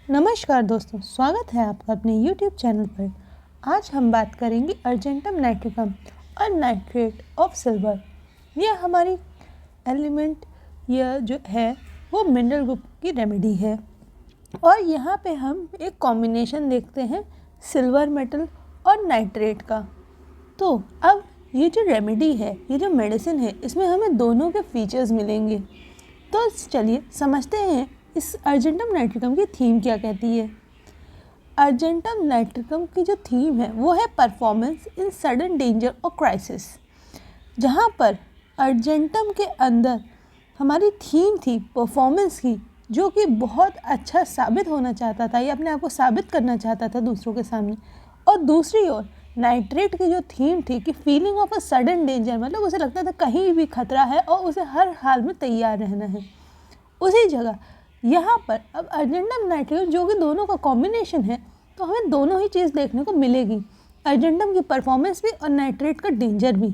नमस्कार दोस्तों, स्वागत है आपका अपने YouTube चैनल पर। आज हम बात करेंगे अर्जेंटम नाइट्रिकम और नाइट्रेट ऑफ सिल्वर। यह हमारी एलिमेंट यह जो है वो मिनरल ग्रुप की रेमेडी है और यहाँ पे हम एक कॉम्बिनेशन देखते हैं सिल्वर मेटल और नाइट्रेट का। तो अब ये जो रेमेडी है, ये जो मेडिसिन है, इसमें हमें दोनों के फीचर्स मिलेंगे। तो चलिए समझते हैं इस अर्जेंटम नाइट्रिकम की थीम क्या कहती है। अर्जेंटम नाइट्रिकम की जो थीम है वो है परफॉर्मेंस इन सडन डेंजर और क्राइसिस। जहाँ पर अर्जेंटम के अंदर हमारी थीम थी परफॉर्मेंस की, जो कि बहुत अच्छा साबित होना चाहता था, ये अपने आप को साबित करना चाहता था दूसरों के सामने। और दूसरी ओर नाइट्रेट की जो थीम थी कि feeling of a sudden danger, मतलब उसे लगता था कहीं भी खतरा है और उसे हर हाल में तैयार रहना है। उसी जगह यहाँ पर अब अर्जेंटम नाइट्रिकम जो कि दोनों का कॉम्बिनेशन है, तो हमें दोनों ही चीज़ देखने को मिलेगी, अर्जेंटम की परफॉर्मेंस भी और नाइट्रेट का डेंजर भी।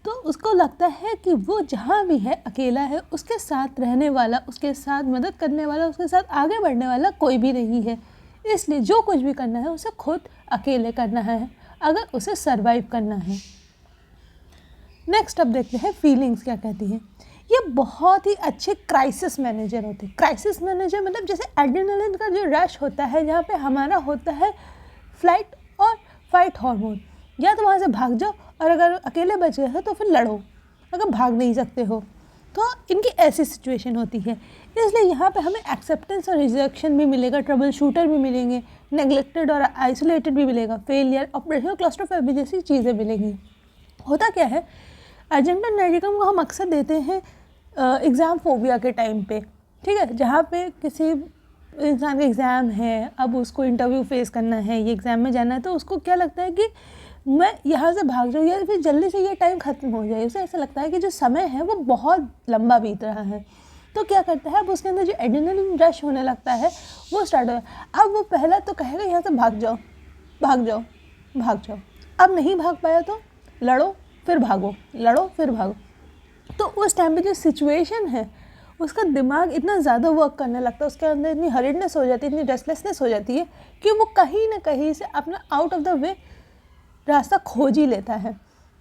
तो उसको लगता है कि वो जहाँ भी है अकेला है, उसके साथ रहने वाला, उसके साथ मदद करने वाला, उसके साथ आगे बढ़ने वाला कोई भी नहीं है। इसलिए जो कुछ भी करना है उसे खुद अकेले करना है अगर उसे सर्वाइव करना है। नेक्स्ट अब देखते हैं फीलिंग्स क्या कहती हैं। ये बहुत ही अच्छे क्राइसिस मैनेजर होते हैं। क्राइसिस मैनेजर मतलब जैसे एड्रेनलिन का जो रश होता है, जहाँ पे हमारा होता है फ्लाइट और फाइट हार्मोन, या तो वहाँ से भाग जाओ और अगर अकेले बच गए हो तो फिर लड़ो, अगर भाग नहीं सकते हो तो इनकी ऐसी सिचुएशन होती है। इसलिए यहाँ पे हमें एक्सेप्टेंस और रिजेक्शन भी मिलेगा, ट्रबल शूटर भी मिलेंगे, नेग्लेक्टेड और आइसोलेटेड भी मिलेगा, फेलियर, ऑपरेशनल क्लस्ट्रोफोबिया जैसी चीज़ें मिलेंगी। होता क्या है, अर्जेंटम नाइट्रिकम को हम अक्सर देते हैं एग्ज़ाम फोबिया के टाइम पे, ठीक है, जहाँ पे किसी इंसान का एग्ज़ाम है, अब उसको इंटरव्यू फेस करना है, ये एग्ज़ाम में जाना है, तो उसको क्या लगता है कि मैं यहाँ से भाग जाऊँ या फिर जल्दी से ये टाइम ख़त्म हो जाए। उसे ऐसा लगता है कि जो समय है वो बहुत लंबा बीत रहा है। तो क्या करता है, अब उसके अंदर जो एड्रेनलिन रश होने लगता है वो स्टार्ट हो। अब वो पहला तो कहेगा यहाँ से भाग जाओ भाग जाओ भाग जाओ। अब नहीं भाग पाया तो लड़ो फिर भागो, लड़ो फिर भागो। तो उस टाइम पे जो सिचुएशन है, उसका दिमाग इतना ज़्यादा वर्क करने लगता है, उसके अंदर इतनी हरिडनेस हो जाती है, इतनी रेस्टलेसनेस हो जाती है कि वो कहीं ना कहीं से अपना आउट ऑफ द वे रास्ता खोज ही लेता है।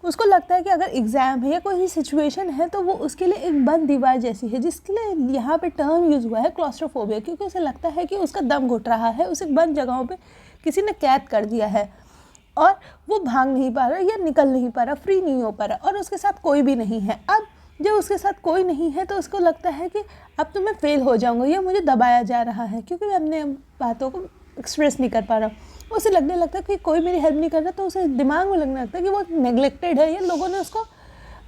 उसको लगता है कि अगर एग्ज़ाम है या कोई भी सिचुएशन है तो वो उसके लिए एक बंद दीवार जैसी है, जिसके लिए यहाँ पे टर्म यूज़ हुआ है क्लॉस्ट्रोफोबिया, क्योंकि उसे लगता है कि उसका दम घुट रहा है, उसे बंद जगहों पे किसी ने कैद कर दिया है और वो भाग नहीं पा रहा या निकल नहीं पा रहा, फ्री नहीं हो पा रहा, और उसके साथ कोई भी नहीं है। अब जब उसके साथ कोई नहीं है तो उसको लगता है कि अब तो मैं फेल हो जाऊंगा, या मुझे दबाया जा रहा है क्योंकि मैं अपने बातों को एक्सप्रेस नहीं कर पा रहा हूँ। उसे लगने लगता है कि कोई मेरी हेल्प नहीं कर रहा, तो उसे दिमाग में लगने लगता है कि वो नेग्लेक्टेड है या लोगों ने उसको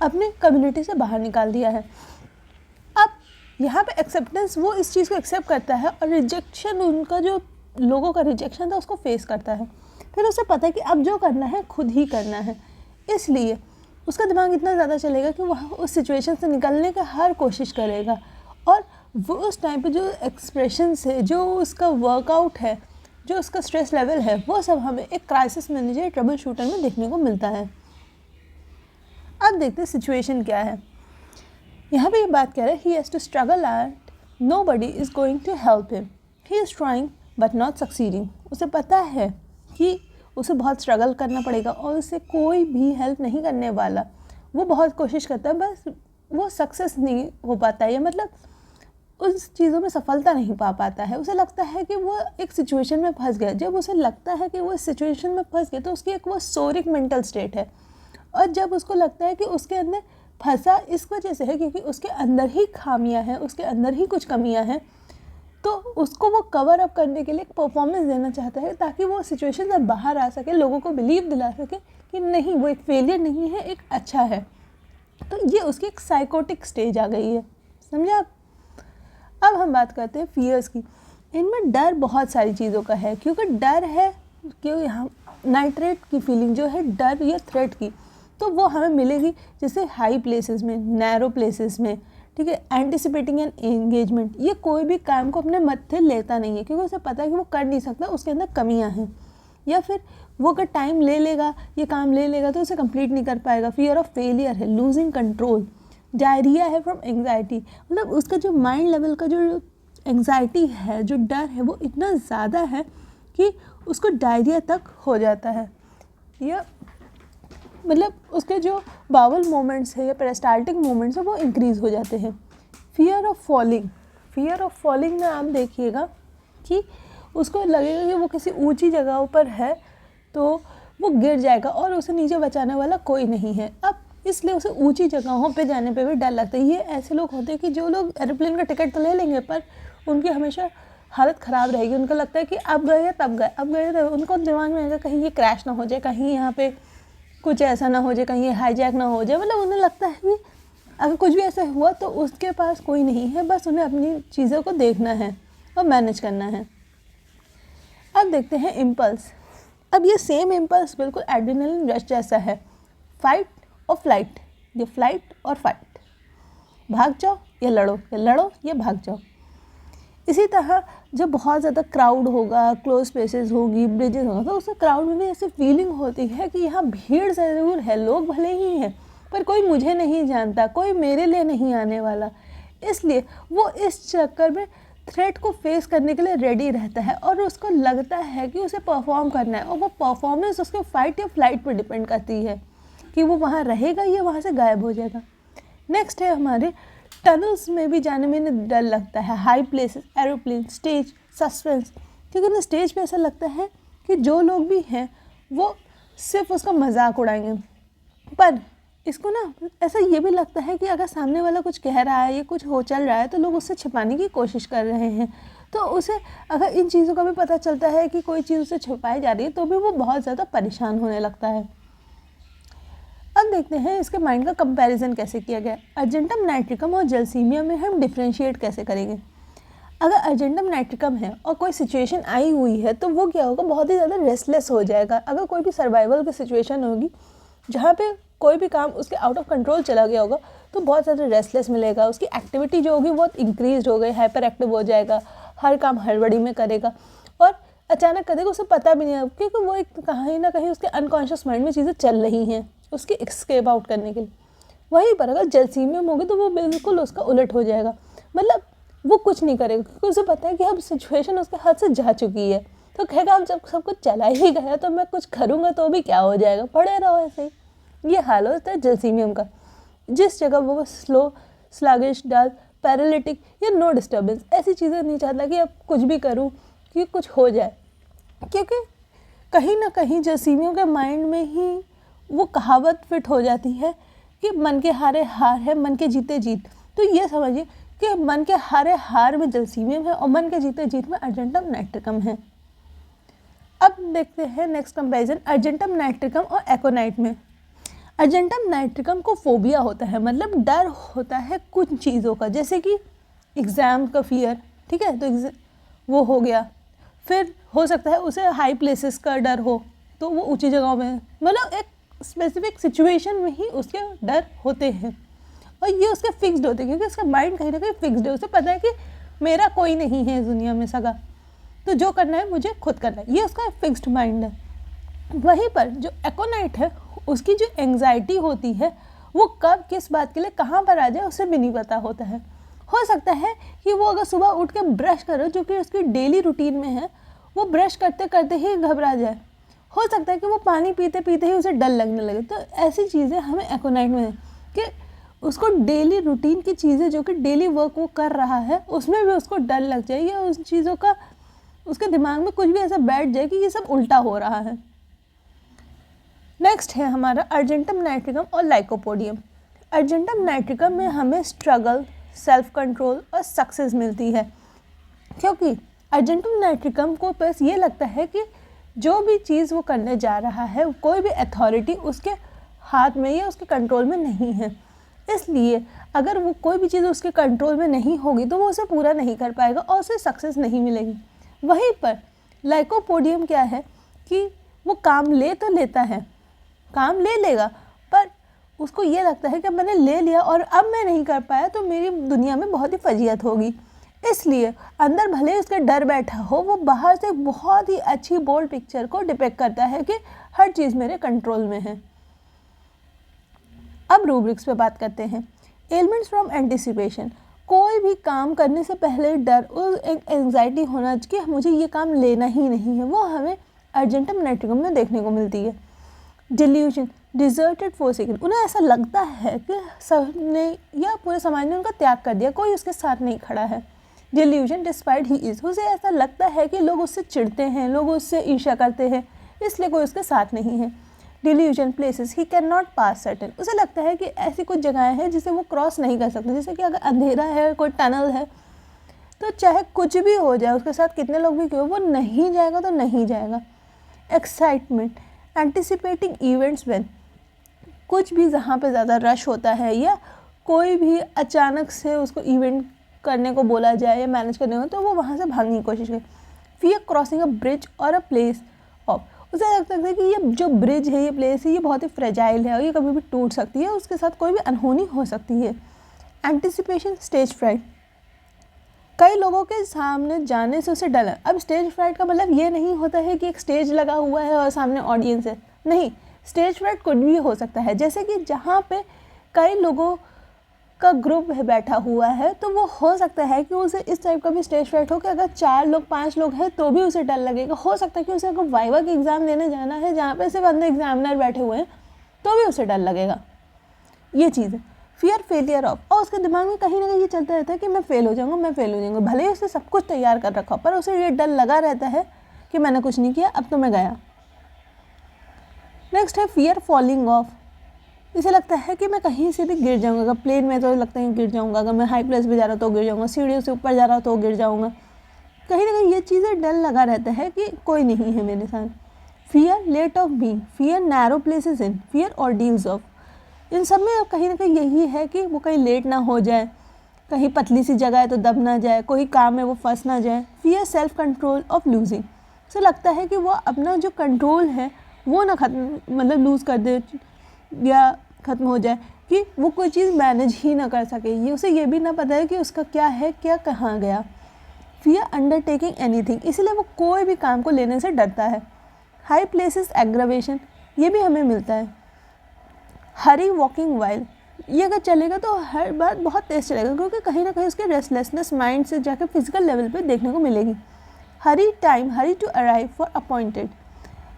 अपने कम्युनिटी से बाहर निकाल दिया है। अब यहाँ पे एक्सेप्टेंस, वो इस चीज़ को एक्सेप्ट करता है और रिजेक्शन, उनका जो लोगों का रिजेक्शन था उसको फेस करता है। फिर उसे पता है कि अब जो करना है खुद ही करना है, इसलिए उसका दिमाग इतना ज़्यादा चलेगा कि वह उस सिचुएशन से निकलने का हर कोशिश करेगा। और वो उस टाइम पे जो एक्सप्रेशन है, जो उसका वर्कआउट है, जो उसका स्ट्रेस लेवल है, वो सब हमें एक क्राइसिस मैनेजर, ट्रबल शूटर में देखने को मिलता है। अब देखते हैं सिचुएशन क्या है। यहाँ पे ये बात कह रहे हैं, he has to struggle and nobody is going to help him, he is trying but not succeeding. उसे पता है कि उसे बहुत स्ट्रगल करना पड़ेगा और उसे कोई भी हेल्प नहीं करने वाला। वो बहुत कोशिश करता है, बस वो सक्सेस नहीं हो पाता है, मतलब उस चीज़ों में सफलता नहीं पा पाता है। उसे लगता है कि वो एक सिचुएशन में फंस गया। जब उसे लगता है कि वो इस सिचुएशन में फंस गया तो उसकी एक वो सोरिक मेंटल स्टेट है, और जब उसको लगता है कि उसके अंदर फंसा इस वजह से है क्योंकि उसके अंदर ही खामियां हैं, उसके अंदर ही कुछ कमियां हैं, तो उसको वो कवर अप करने के लिए एक परफॉर्मेंस देना चाहता है ताकि वो सिचुएशन से बाहर आ सके, लोगों को बिलीव दिला सके कि नहीं, वो एक फेलियर नहीं है, एक अच्छा है। तो ये उसकी एक साइकोटिक स्टेज आ गई है, समझे आप। अब हम बात करते हैं फियर्स की। इनमें डर बहुत सारी चीज़ों का है, क्योंकि डर है कि हम नाइट्रेट की फीलिंग जो है डर या थ्रेट की, तो वो हमें मिलेगी जैसे हाई प्लेसेस में, नैरो प्लेसेस में, ठीक है। एंटिसिपेटिंग एन एंगेजमेंट, ये कोई भी काम को अपने मत्थे लेता नहीं है क्योंकि उसे पता है कि वो कर नहीं सकता, उसके अंदर कमियां हैं, या फिर वो अगर टाइम ले लेगा, ये काम ले लेगा तो उसे कंप्लीट नहीं कर पाएगा। फियर ऑफ फेलियर है, लूजिंग कंट्रोल, डायरिया है फ्रॉम एंग्जाइटी, मतलब उसका जो माइंड लेवल का जो एंग्जाइटी है, जो डर है, वो इतना ज़्यादा है कि उसको डायरिया तक हो जाता है, या मतलब उसके जो बावल मोमेंट्स है या पेरिस्टाल्टिक मोमेंट्स है वो इंक्रीज़ हो जाते हैं। फियर ऑफ फॉलिंग में आप देखिएगा कि उसको लगेगा कि वो किसी ऊंची जगह पर है तो वो गिर जाएगा और उसे नीचे बचाने वाला कोई नहीं है। अब इसलिए उसे ऊंची जगहों पे जाने पे भी डर लगता है। ये ऐसे लोग होते हैं कि जो लोग एरोप्लेन का टिकट तो ले लेंगे पर उनकी हमेशा हालत ख़राब रहेगी। उनको लगता है कि अब गए तब गए, उनको दिमाग में आएगा कहीं ये क्रैश ना हो जाए, कहीं यहाँ पे कुछ ऐसा ना हो जाए, कहीं ये हाईजैक ना हो जाए। मतलब उन्हें लगता है कि अगर कुछ भी ऐसा हुआ तो उसके पास कोई नहीं है, बस उन्हें अपनी चीज़ों को देखना है और मैनेज करना है। अब देखते हैं इम्पल्स। अब ये सेम इम्पल्स बिल्कुल एड्रेनलिन रश जैसा है, फाइट और फ्लाइट, ये फ्लाइट और फाइट, भाग जाओ या लड़ो या भाग जाओ। इसी तरह जब बहुत ज़्यादा क्राउड होगा, क्लोज स्पेसेस होगी, ब्रिजेस होगा, तो उस क्राउड में भी ऐसी फीलिंग होती है कि यहाँ भीड़ ज़रूर है, लोग भले ही हैं पर कोई मुझे नहीं जानता, कोई मेरे लिए नहीं आने वाला। इसलिए वो इस चक्कर में थ्रेट को फेस करने के लिए रेडी रहता है और उसको लगता है कि उसे परफॉर्म करना है, और वो परफॉर्मेंस उसके फाइट या फ्लाइट पर डिपेंड करती है कि वो वहाँ रहेगा या वहाँ से गायब हो जाएगा। नेक्स्ट है हमारे टनल्स में भी जाने में डर लगता है, high places, aeroplane, stage, suspense. क्योंकि ना स्टेज पे ऐसा लगता है कि जो लोग भी हैं वो सिर्फ उसका मजाक उड़ाएंगे, पर इसको ना ऐसा ये भी लगता है कि अगर सामने वाला कुछ कह रहा है या कुछ हो चल रहा है तो लोग उससे छिपाने की कोशिश कर रहे हैं। तो उसे अगर इन चीज़ों का भी पता चलता है कि कोई चीज़ उसे छुपाई जा रही है तो भी वो बहुत ज़्यादा परेशान होने लगता है। अब देखते हैं इसके माइंड का कंपैरिजन कैसे किया गया। अर्जेंटम नाइट्रिकम और जलसीमिया में हम डिफ्रेंशिएट कैसे करेंगे। अगर अर्जेंटम नाइट्रिकम है और कोई सिचुएशन आई हुई है तो वो क्या होगा, बहुत ही ज़्यादा रेस्टलेस हो जाएगा। अगर कोई भी सर्वाइवल की सिचुएशन होगी जहाँ पे कोई भी काम उसके आउट ऑफ कंट्रोल चला गया होगा तो बहुत ज़्यादा रेस्टलेस मिलेगा, उसकी एक्टिविटी जो होगी बहुत इंक्रीज हो गई, हाइपर एक्टिव हो जाएगा, हर काम हड़बड़ी में करेगा और अचानक करेगा, उसे पता भी नहीं है क्योंकि वो एक कहीं ना कहीं उसके अनकॉन्शियस माइंड में चीज़ें चल रही हैं उसकी एस्केप आउट करने के लिए। वहीं पर अगर जलसीमियम होगी तो वो बिल्कुल उसका उलट हो जाएगा, मतलब वो कुछ नहीं करेगा क्योंकि उसे पता है कि अब सिचुएशन उसके हाथ से जा चुकी है। तो कहेगा अब जब सब कुछ चला ही गया तो मैं कुछ करूँगा तो भी क्या हो जाएगा, पड़े रहो ऐसे ही। ये हाल होता है जलसीमियम का। जिस जगह वो स्लो, स्लगिश, डल, पैरालिटिक या नो डिस्टर्बेंस ऐसी चीज़ें नहीं चाहता कि अब कुछ भी करूँ कि कुछ हो जाए, क्योंकि कहीं ना कहीं जलसीमियों के माइंड में ही वो कहावत फिट हो जाती है कि मन के हारे हार है, मन के जीते जीत। तो ये समझिए कि मन के हारे हार में जलसीमियम है और मन के जीते जीत में अर्जेंटम नाइट्रिकम है। अब देखते हैं नेक्स्ट कंपैरिजन अर्जेंटम नाइट्रिकम और एकोनाइट में। अर्जेंटम नाइट्रिकम को फोबिया होता है, मतलब डर होता है कुछ चीज़ों का, जैसे कि एग्ज़ाम का फियर, ठीक है, तो वो हो गया। फिर हो सकता है उसे हाई प्लेसेस का डर हो, तो वो ऊंची जगहों में, मतलब एक स्पेसिफिक सिचुएशन में ही उसके डर होते हैं और ये उसके फिक्स्ड होते हैं क्योंकि उसका माइंड कहीं ना कहीं फिक्स्ड है। उसे पता है कि मेरा कोई नहीं है इस दुनिया में सगा, तो जो करना है मुझे खुद करना है, ये उसका फिक्स्ड माइंड है। वहीं पर जो एकोनाइट है उसकी जो एंग्जाइटी होती है वो कब किस बात के लिए कहाँ पर आ जाए उसे भी नहीं पता होता है। हो सकता है कि वो अगर सुबह उठ के ब्रश करो जो कि उसकी डेली रूटीन में है, वो ब्रश करते करते ही घबरा जाए। हो सकता है कि वो पानी पीते पीते ही उसे डर लगने लगे। तो ऐसी चीज़ें हमें एकोनाइट में है कि उसको डेली रूटीन की चीज़ें जो कि डेली वर्क वो कर रहा है उसमें भी उसको डर लग जाए या उन चीज़ों का उसके दिमाग में कुछ भी ऐसा बैठ जाए कि ये सब उल्टा हो रहा है। नेक्स्ट है हमारा अर्जेंटम नाइट्रिकम और लाइकोपोडियम। अर्जेंटम नाइट्रिकम में हमें स्ट्रगल, सेल्फ कंट्रोल और सक्सेस मिलती है, क्योंकि अर्जेंटम नाइट्रिकम को बस ये लगता है कि जो भी चीज़ वो करने जा रहा है कोई भी अथॉरिटी उसके हाथ में या उसके कंट्रोल में नहीं है। इसलिए अगर वो कोई भी चीज़ उसके कंट्रोल में नहीं होगी तो वो उसे पूरा नहीं कर पाएगा और उसे सक्सेस नहीं मिलेगी। वहीं पर लाइकोपोडियम क्या है कि वो काम ले तो लेता है, काम ले लेगा, पर उसको ये लगता है कि मैंने ले लिया और अब मैं नहीं कर पाया तो मेरी दुनिया में बहुत ही फजीयत होगी। इसलिए अंदर भले ही उसका डर बैठा हो, वो बाहर से बहुत ही अच्छी बोल्ड पिक्चर को डिपेक्ट करता है कि हर चीज़ मेरे कंट्रोल में है। अब रूब्रिक्स पे बात करते हैं। एलिमेंट्स फ्रॉम एंटिसिपेशन कोई भी काम करने से पहले डर और एक एंजाइटी होना कि मुझे ये काम लेना ही नहीं है, वो हमें अर्जेंटम नाइट्रिकम में देखने को मिलती है। डिल्यूजन, डिजर्टेड फॉर सेकेंड, उन्हें ऐसा लगता है कि सबने या पूरे समाज ने उनका त्याग कर दिया, कोई उसके साथ नहीं खड़ा है। डिल्यूजन, डिस्पाइट ही इज़, उसे ऐसा लगता है कि लोग उससे चिढ़ते हैं, लोग उससे ईर्ष्या करते हैं, इसलिए कोई उसके साथ नहीं है। Delusion, places he can not pass certain, उसे लगता है कि ऐसी कुछ जगहें हैं जिसे वो क्रॉस नहीं कर सकते, जैसे कि अगर अंधेरा है, कोई टनल है, तो चाहे कुछ भी हो जाए, उसके साथ कितने लोग भी क्यों, वो नहीं जाएगा तो नहीं जाएगा। एक्साइटमेंट, एंटिसिपेटिंग इवेंट्स व्हेन, कुछ भी जहाँ पे ज़्यादा रश होता है या कोई भी अचानक से उसको इवेंट करने को बोला जाए या मैनेज करने को, तो वो वहाँ से भागने की कोशिश करे। फियर क्रॉसिंग अ ब्रिज और अ प्लेस ऑफ, उसे लगता है कि ये जो ब्रिज है, ये प्लेस है, ये बहुत ही फ्रेजाइल है और ये कभी भी टूट सकती है, उसके साथ कोई भी अनहोनी हो सकती है। एंटिसिपेशन, स्टेज फ्राइट, कई लोगों के सामने जाने से उसे डर है। अब स्टेज फ्राइट का मतलब ये नहीं होता है कि एक स्टेज लगा हुआ है और सामने ऑडियंस है, नहीं, स्टेज फ्राइट कुछ भी हो सकता है, जैसे कि जहाँ पे कई लोगों का ग्रुप है बैठा हुआ है, तो वो हो सकता है कि उसे इस टाइप का भी स्टेज फ्राइट हो कि अगर 4 लोग 5 लोग हैं तो भी उसे डर लगेगा। हो सकता है कि उसे अगर वाइवा की एग्ज़ाम देने जाना है जहाँ पे सिर्फ अंदर एग्जामिनर बैठे हुए हैं तो भी उसे डर लगेगा। ये चीज़ है। फियर फेलियर ऑफ, और उसके दिमाग में कहीं ना कहीं ये चलता रहता है कि मैं फेल हो जाऊँगा, मैं फेल हो जाऊँगा, भले ही उसने सब कुछ तैयार कर रखा पर उसे ये डर लगा रहता है कि मैंने कुछ नहीं किया, अब तो मैं गया। नेक्स्ट है फियर फॉलिंग ऑफ, इसे लगता है कि मैं कहीं से भी गिर जाऊँगा, अगर प्लेन में तो लगता है गिर जाऊँगा, अगर मैं हाई प्लेस पे जा रहा हूँ तो गिर जाऊँगा, सीढ़ियों से ऊपर जा रहा हूँ तो गिर जाऊँगा, कहीं ना कहीं ये चीज़ें डर लगा रहता है कि कोई नहीं है मेरे साथ। Fear late of being, fear narrow places in, fear ordeals of, इन सब में कहीं ना कहीं यही है कि वो कहीं लेट ना हो जाए, कहीं पतली सी जगह है तो दब ना जाए, कोई काम है वो फंस ना जाए। Fear self control of losing, उसे लगता है कि वो अपना जो कंट्रोल है वो ना खत्म, मतलब लूज़ कर दे या ख़त्म हो जाए, कि वो कोई चीज़ मैनेज ही ना कर सके, ये उसे ये भी ना पता है कि उसका क्या है, क्या कहाँ गया। फियर अंडरटेकिंग एनीथिंग, इसीलिए वो कोई भी काम को लेने से डरता है। हाई प्लेसेस एग्रावेशन, ये भी हमें मिलता है। हरी वॉकिंग वाइल, ये अगर चलेगा तो हर बार बहुत तेज़ चलेगा, क्योंकि कहीं ना कहीं उसके रेस्टलेसनेस माइंड से जाकर फिजिकल लेवल पे देखने को मिलेगी। Hurry time, hurry to arrive for appointed,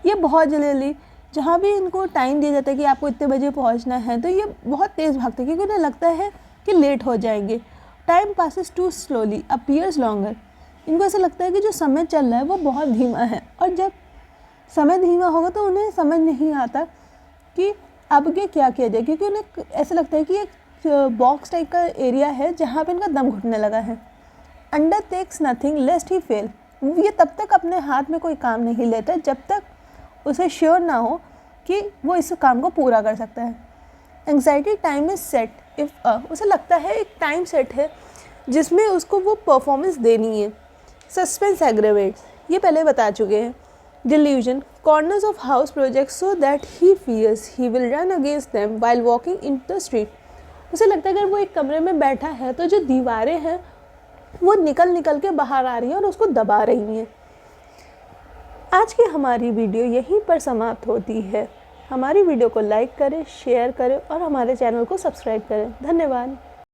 ये बहुत जल्दी, जहाँ भी इनको टाइम दिया जाता है कि आपको इतने बजे पहुँचना है, तो ये बहुत तेज़ भागते हैं क्योंकि उन्हें लगता है कि लेट हो जाएंगे। Time passes too slowly, appears longer, इनको ऐसा लगता है कि जो समय चल रहा है वो बहुत धीमा है, और जब समय धीमा होगा तो उन्हें समझ नहीं आता कि अब ये क्या किया जाए, क्योंकि उन्हें ऐसा लगता है कि एक बॉक्स टाइप का एरिया है जहाँ पे इनका दम घुटने लगा है। अंडर टेक्स नथिंग लेस्ट ही फेल, ये तब तक अपने हाथ में कोई काम नहीं लेता जब तक उसे श्योर ना हो कि वो इस काम को पूरा कर सकता है। Anxiety time is set if उसे लगता है एक टाइम सेट है जिसमें उसको वो परफॉर्मेंस देनी है। सस्पेंस एग्रेवेट्स, ये पहले बता चुके हैं। Delusion, corners of house project so that he fears he will run against them while walking in the street, उसे लगता है अगर वो एक कमरे में बैठा है तो जो दीवारें हैं वो निकल के बाहर आ रही हैं और उसको दबा रही हैं। आज की हमारी वीडियो यहीं पर समाप्त होती है। हमारी वीडियो को लाइक करें, शेयर करें और हमारे चैनल को सब्सक्राइब करें। धन्यवाद।